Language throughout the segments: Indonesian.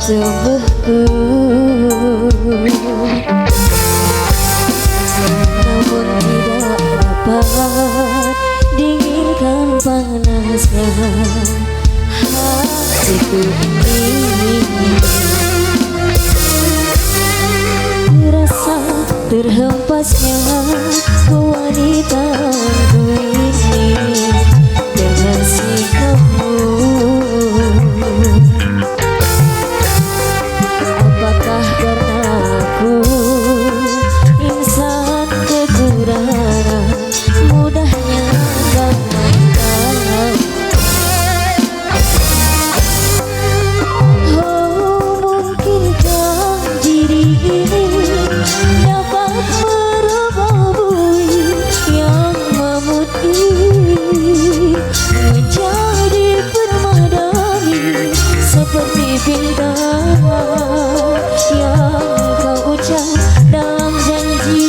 tubuhku, namun tidak dapat dinginkan panasnya hatiku ini. Terasa terhempasnya wanitaku ini dengan sikapmu. Apakah karena aku insan kekurangan, mudahnya kau mainkan? Oh, mungkinkah diri ini dapat merubah bui yang memutih menjadi permadani seperti bintang yang kau ucap dalam janji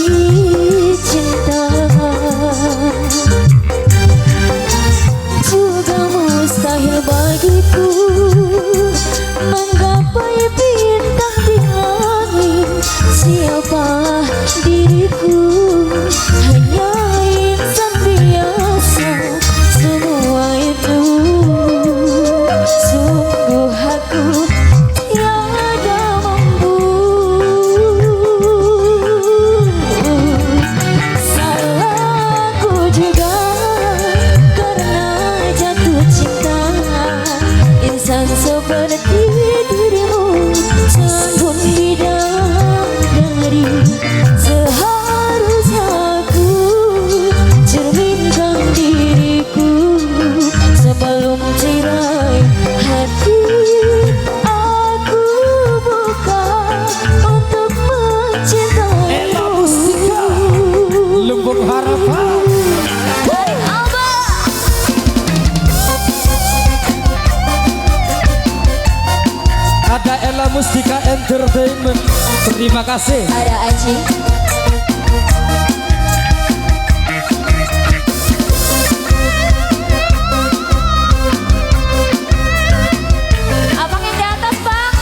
cinta. Juga mustahil bagiku menggapai bintang di langit. Siapalah diriku, hanya insan biasa. Semua itu sungguh aku tiada mampu. Salahku juga karena jatuh cinta insan seperti dirimu. Sanggup bidadari, seharusnya aku cerminkan diriku sebelum tirai hati aku buka untuk Ella Mustika, mencintaimu. Lumbung Harapan. Ada Ella Mustika Entertainment. Terima kasih. Ada Aji. Abang yang di atas, Bang.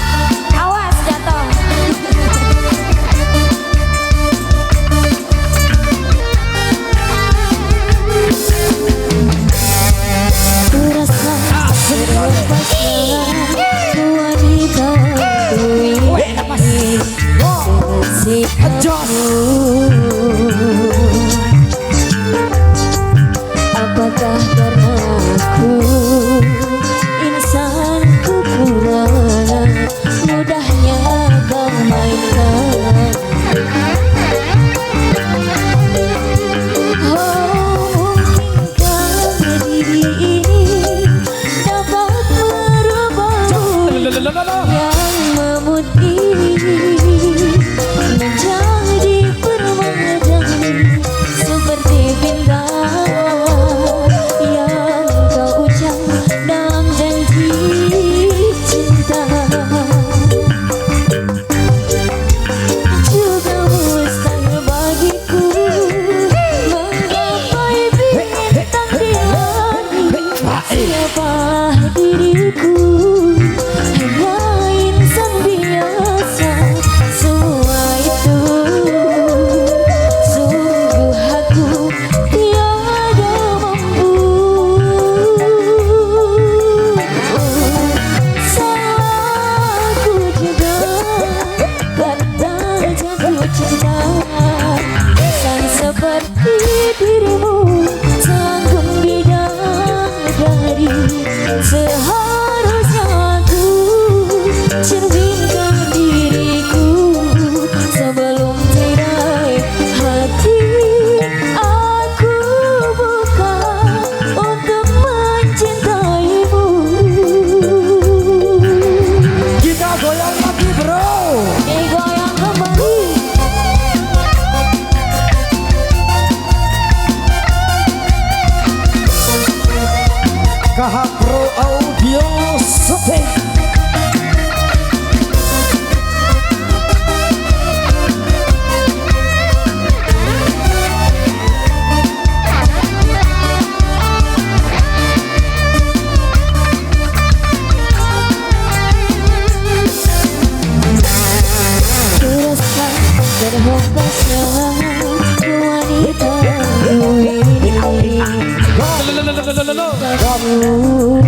Awas jatuh. Kurasa terhempasnya wanitaku ini dengan sikapmu. Apakah karena aku insan kekurangan, mudahnya kau mainkan? Oh, mungkinkah diri ini dapat merubah yang memutih menjadi permadani seperti bintang yang kau ucap dalam janji cinta. aku